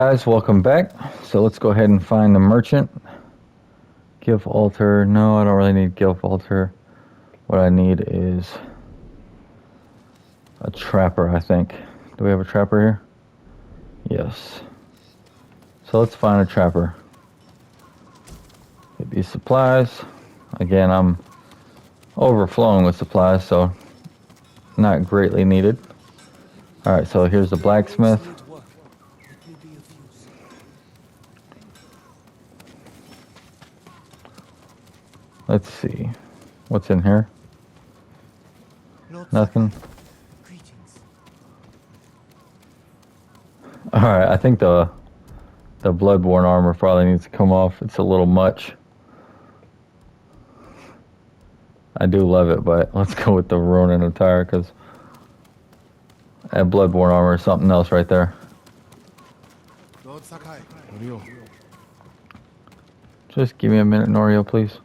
Guys, welcome back. So let's go ahead and find the merchant. Gift altar. No, I don't really need gift altar. What I need is a trapper, I think. Do we have a trapper here? Yes. So let's find a trapper. Get these supplies. Again, I'm overflowing with supplies, so not greatly needed. Alright, so here's the blacksmith. Let's see. What's in here? Nothing. Alright, I think the bloodborne armor probably needs to come off. It's a little much. I do love it, but let's go with the Ronin attire because that bloodborne armor is something else right there. Just give me a minute, Norio, please.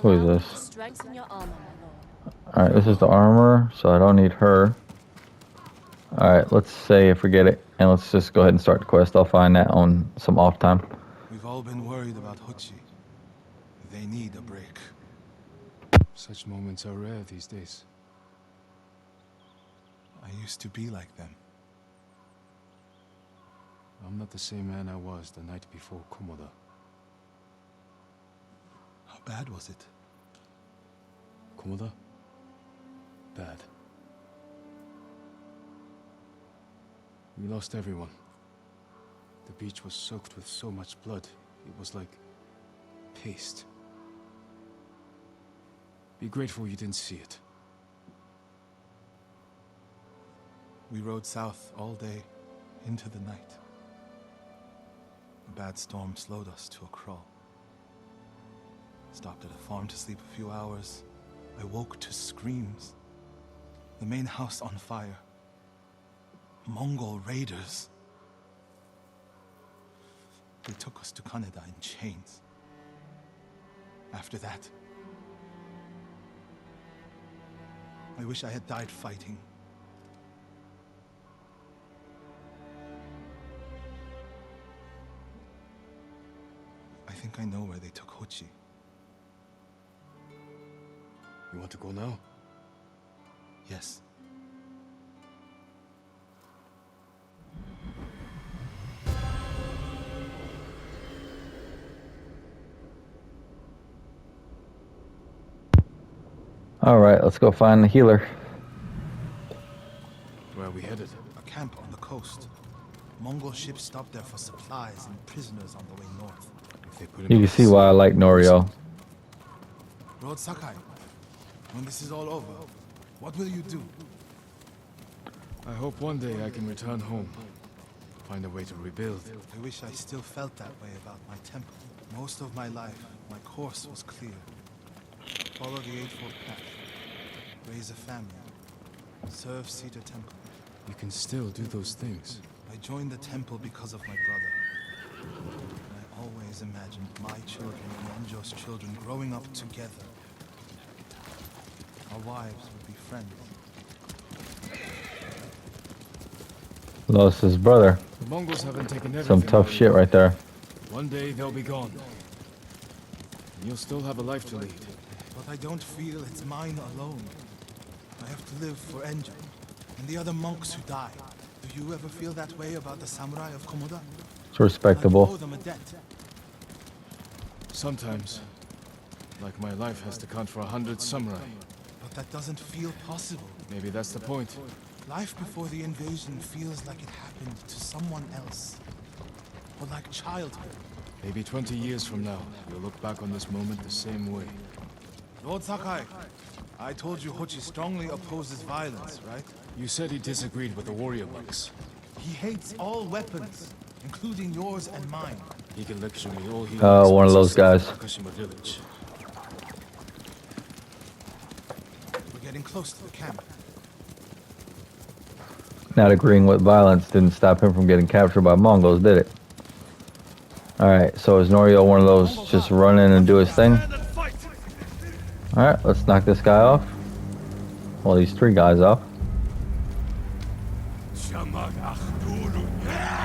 Who is this? Alright, this is the armor, so I don't need her. Alright, let's say forget it, and let's just go ahead and start the quest. I'll find that on some off time. We've all been worried about Hochi. They need a break. Such moments are rare these days. I used to be like them. I'm not the same man I was the night before Komoda. How bad was it? Komoda? Bad. We lost everyone. The beach was soaked with so much blood. It was like paste. Be grateful you didn't see it. We rode south all day, into the night. A bad storm slowed us to a crawl. Stopped at a farm to sleep a few hours. I woke to screams. The main house on fire. Mongol raiders. They took us to Kaneda in chains. After that, I wish I had died fighting. I think I know where they took Hochi. You want to go now? Yes. Alright, let's go find the healer. Where are we headed? A camp on the coast. Mongol ships stopped there for supplies and prisoners on the way north. You can see why I like Norio. Lord Sakai, when this is all over, what will you do? I hope one day I can return home. Find a way to rebuild. I wish I still felt that way about my temple. Most of my life, my course was clear. Follow the Eightfold Path. Raise a family. Serve Cedar Temple. You can still do those things. I joined the temple because of my brother. I always imagined my children and Enjo's children growing up together. Our wives would be friends. Lost his brother. The Mongols haven't taken everything. Some tough shit right there. One day they'll be gone. And you'll still have a life to lead. But I don't feel it's mine alone. I have to live for Enjo and the other monks who died. Do you ever feel that way about the samurai of Komoda? It's respectable. I owe them a debt. Sometimes, like my life has to count for 100 samurai. But that doesn't feel possible. Maybe that's the point. Life before the invasion feels like it happened to someone else. Or like childhood. Maybe 20 years from now, you'll look back on this moment the same way. Lord Sakai, I told you Hochi strongly opposes violence, right? You said he disagreed with the warrior monks. He hates all weapons, including yours and mine. He can lecture me all he wants. One of those guys. Kashima village. We're getting close to the camp. Not agreeing with violence didn't stop him from getting captured by Mongols, did it? Alright, so is Norio one of those just run in and do his thing? Alright, let's knock this guy off. Well, these three guys off.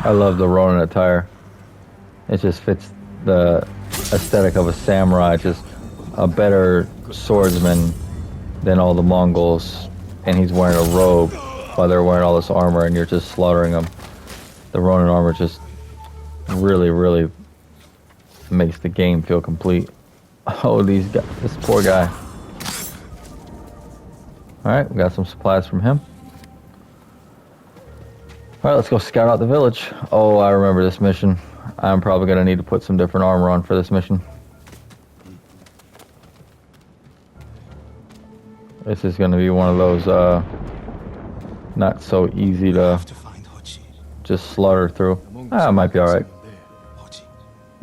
I love the Ronin attire. It just fits the aesthetic of a samurai, just a better swordsman than all the Mongols, and he's wearing a robe while they're wearing all this armor, and you're just slaughtering them. The Ronin armor just really, really makes the game feel complete. Oh, these guys, this poor guy. Alright, we got some supplies from him. Alright, let's go scout out the village. Oh, I remember this mission. I'm probably going to need to put some different armor on for this mission. This is going to be one of those, not so easy to just slaughter through. It might be alright.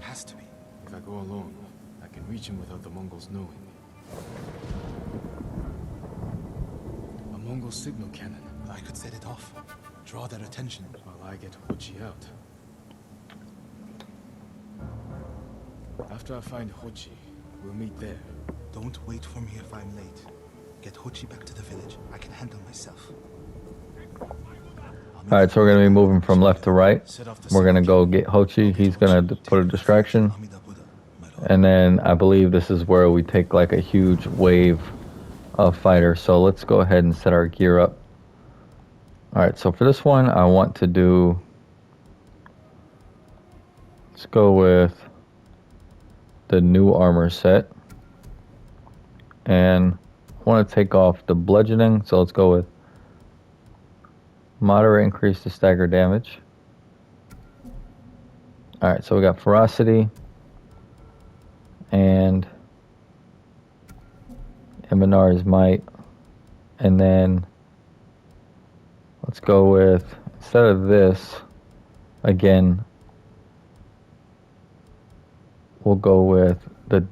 Has to be. If I go alone, I can reach him without the Mongols knowing. A Mongol signal cannon. I could set it off. Draw their attention. While I get Hochi out. After I find Hochi, we'll meet there. Don't wait for me if I'm late. Get Hochi back to the village. I can handle myself. Alright, so we're going to be moving from left to right. We're going to go get Hochi. He's going to put a distraction. And then I believe this is where we take like a huge wave of fighters. So let's go ahead and set our gear up. Alright, so for this one, I want to do... Let's go with the new armor set. And I want to take off the bludgeoning, so let's go with moderate increase to stagger damage. Alright, so we got ferocity and Imanar's might, and then let's go with, instead of this, again, we'll go with the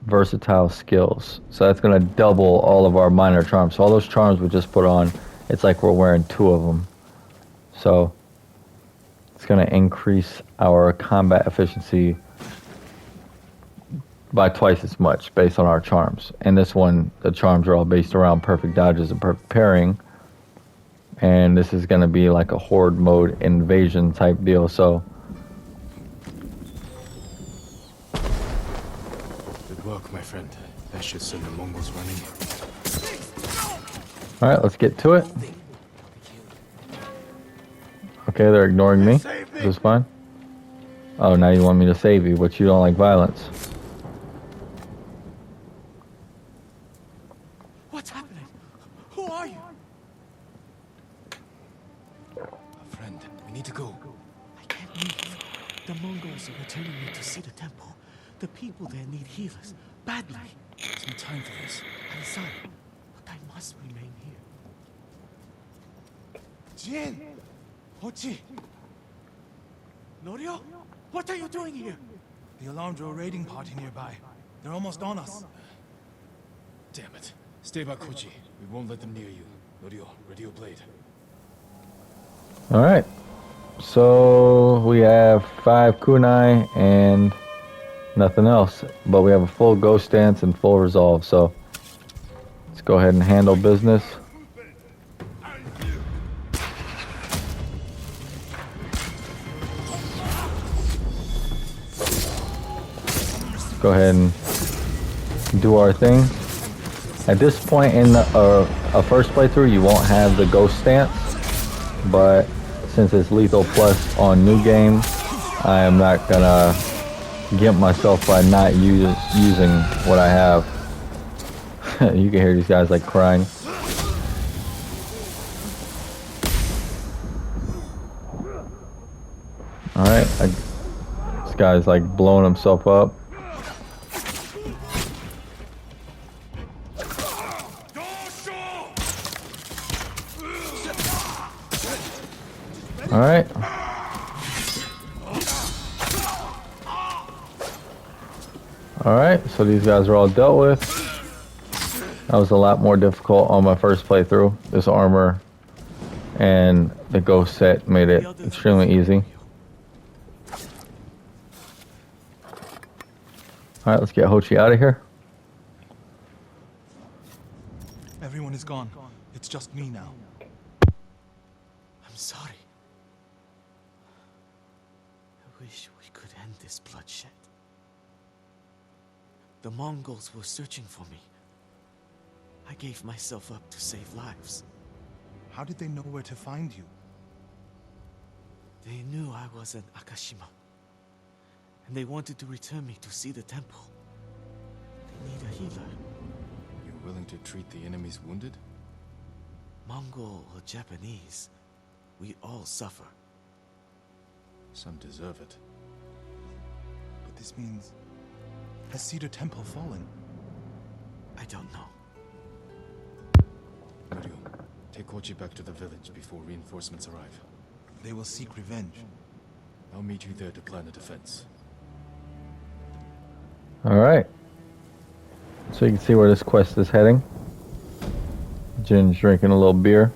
versatile skills. So that's going to double all of our minor charms. So all those charms we just put on, it's like we're wearing 2 of them. So it's going to increase our combat efficiency by twice as much based on our charms. And this one, the charms are all based around perfect dodges and perfect parrying. And this is going to be like a horde mode invasion type deal. So good work, my friend. That should send the Mongols running. alright, let's get to it. Okay, they're ignoring me. Is this fine? Oh, now you want me to save you, but you don't like violence. What's happening? Who are you? A friend, we need to go. I can't leave. The Mongols are returning me to see the temple. The people there need healers. Badly. There's no time for this. I'm sorry, but I must remain here. Jin! Hochi! Norio? What are you doing here? The alarm drew a raiding party nearby. They're almost on us. Damn it. Stay back, Hochi. We won't let them near you. Norio, ready your blade. Alright. So we have 5 kunai and nothing else. But we have a full ghost stance and full resolve. So let's go ahead and handle business. Go ahead and do our thing. At this point in a first playthrough, you won't have the ghost stance, but since it's lethal plus on new game, I am not gonna gimp myself by not using what I have. You can hear these guys like crying. Alright, this guy's like blowing himself up. Alright. Alright, so these guys are all dealt with. That was a lot more difficult on my first playthrough. This armor and the ghost set made it extremely easy. Alright, let's get Hochi out of here. Everyone is gone. It's just me now. I'm sorry. wish we could end this bloodshed. The Mongols were searching for me. I gave myself up to save lives. How did they know where to find you? They knew I was in Akashima, and they wanted to return me to see the temple. They need a healer. You're willing to treat the enemy's wounded? Mongol or Japanese, we all suffer. Some deserve it. But this means... Has Cedar Temple fallen? I don't know. Ryu, take Kochi back to the village before reinforcements arrive. They will seek revenge. I'll meet you there to plan a defense. Alright. So you can see where this quest is heading. Jin's drinking a little beer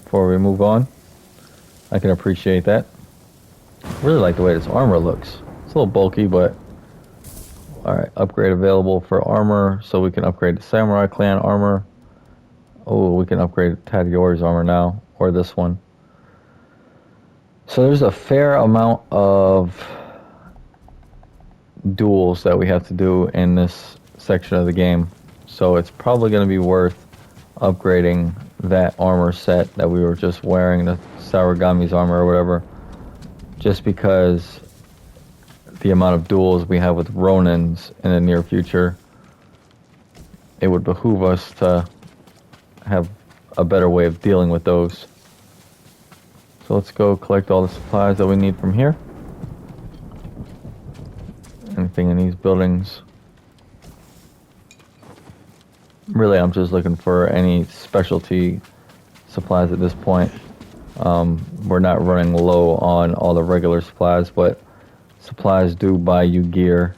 before we move on. I can appreciate that. I really like the way this armor looks. It's a little bulky, but... Alright, upgrade available for armor, so we can upgrade the Samurai Clan armor. Oh, we can upgrade Tadayori's armor now, or this one. So there's a fair amount of duels that we have to do in this section of the game. So it's probably going to be worth upgrading that armor set that we were just wearing, the Sarugami's armor or whatever, just because the amount of duels we have with Ronins in the near future, it would behoove us to have a better way of dealing with those. So let's go collect all the supplies that we need from here. Anything in these buildings? Really, I'm just looking for any specialty supplies at this point. We're not running low on all the regular supplies, but supplies do buy you gear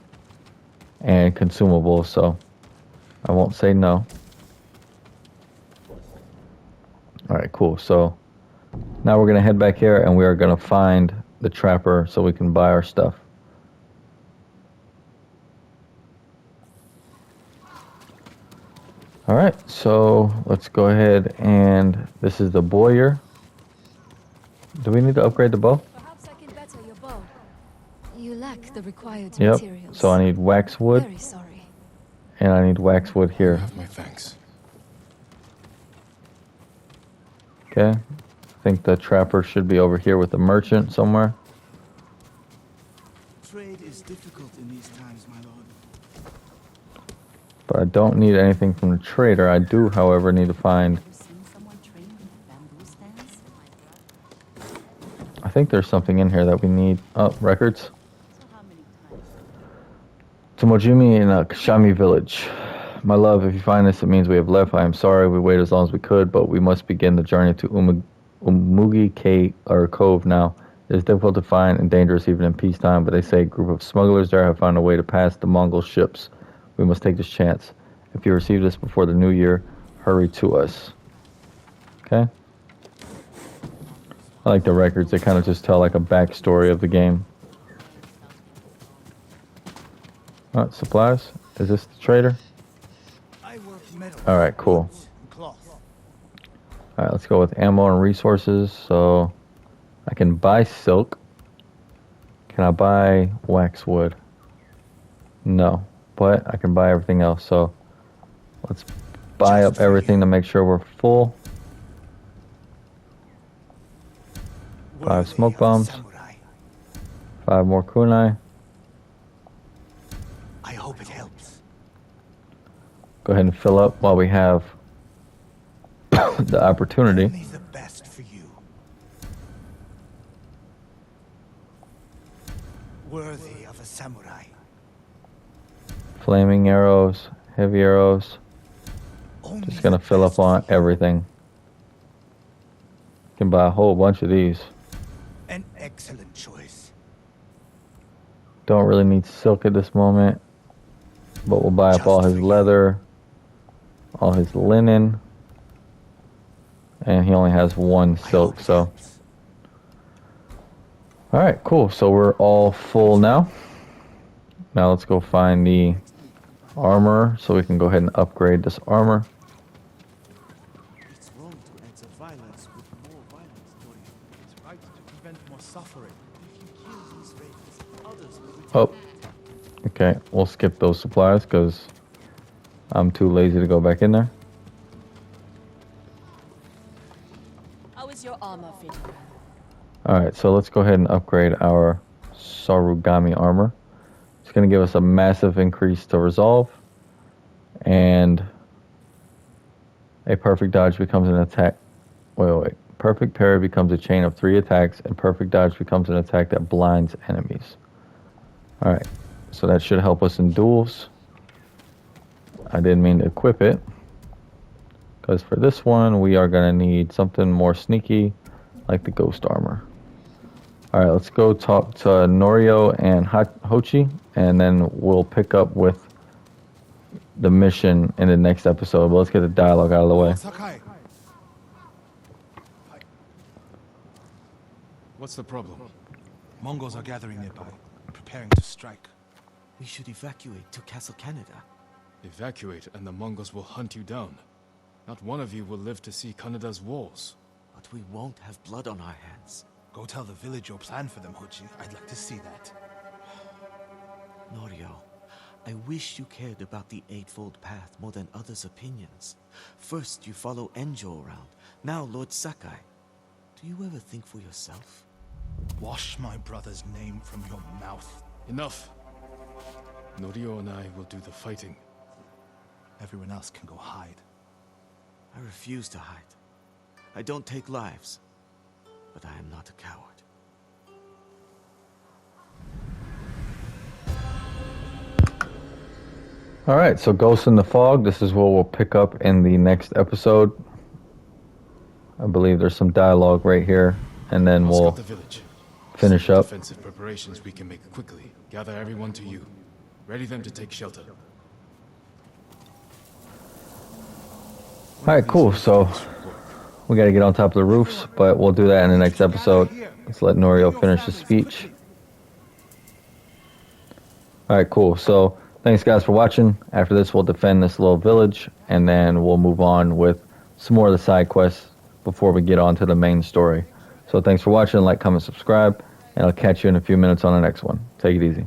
and consumables, so I won't say no. Alright, cool. So now we're going to head back here and we are going to find the trapper so we can buy our stuff. Alright, so let's go ahead and this is the boyer. Do we need to upgrade the bow? Perhaps I can better your bow. You lack the required Yep, materials. so I need waxwood Very sorry. and I need waxwood here. My thanks. Okay, I think the trapper should be over here with the merchant somewhere. Trade is difficult in these times, my lord. But I don't need anything from the trader. I do, however, need to find... I think there's something in here that we need. Oh, records. To Mojimi in Kashami village. My love, if you find this, it means we have left. I am sorry. We waited as long as we could, but we must begin the journey to Umugi Cove now. It is difficult to find and dangerous even in peacetime, but they say a group of smugglers there have found a way to pass the Mongol ships. We must take this chance. If you receive this before the new year, hurry to us. Okay? I like the records. They kind of just tell like a backstory of the game. Supplies? Is this the trader? Alright, cool. Alright, let's go with ammo and resources. So, I can buy silk. Can I buy waxwood? No. But I can buy everything else. So, let's buy up everything to make sure we're full. 5 smoke bombs. 5 more kunai. I hope it helps. Go ahead and fill up while we have the opportunity. Only the best for you. Worthy of a samurai. Flaming arrows, heavy arrows. Just gonna fill up on everything. Can buy a whole bunch of these. An excellent choice. Don't really need silk at this moment, but we'll buy up all his leather, all his linen, and he only has 1 silk, so. Alright, cool. So we're all full now. Now let's go find the armor so we can go ahead and upgrade this armor. It's wrong to answer violence with more violence, Tori. It's right to prevent more suffering. If you kill these raiders, others will return. Oh, okay. We'll skip those supplies because I'm too lazy to go back in there. How is your armor fitting? Alright, so let's go ahead and upgrade our Sarugami armor. It's going to give us a massive increase to resolve. And a perfect dodge becomes an attack. Wait. Perfect parry becomes a chain of 3 attacks, and perfect dodge becomes an attack that blinds enemies. Alright, so that should help us in duels. I didn't mean to equip it, because for this one we are going to need something more sneaky, like the ghost armor. Alright, let's go talk to Norio and Hochi, and then we'll pick up with the mission in the next episode. But let's get the dialogue out of the way. Lord Sakai, What's the problem? Mongols are gathering nearby, preparing to strike. We should evacuate to Castle Canada. Evacuate and the Mongols will hunt you down. Not one of you will live to see Kanada's walls. But we won't have blood on our hands. Go tell the village your plan for them, Hochi. I'd like to see that. Norio, I wish you cared about the Eightfold Path more than others' opinions. First you follow Enjo around, now Lord Sakai. Do you ever think for yourself? Wash my brother's name from your mouth. Enough! Norio and I will do the fighting. Everyone else can go hide. I refuse to hide. I don't take lives, but I am not a coward. Alright, so Ghost in the Fog, this is what we'll pick up in the next episode. I believe there's some dialogue right here, and then I'll we'll scout the village. finish See what up. defensive preparations we can make quickly. Gather everyone to you. Ready them to take shelter. Alright, cool. So we got to get on top of the roofs, but we'll do that in the next episode. Let's let Norio finish his speech. Alright, cool. So thanks guys for watching. After this, we'll defend this little village, and then we'll move on with some more of the side quests before we get on to the main story. So thanks for watching. Like, comment, subscribe, and I'll catch you in a few minutes on the next one. Take it easy.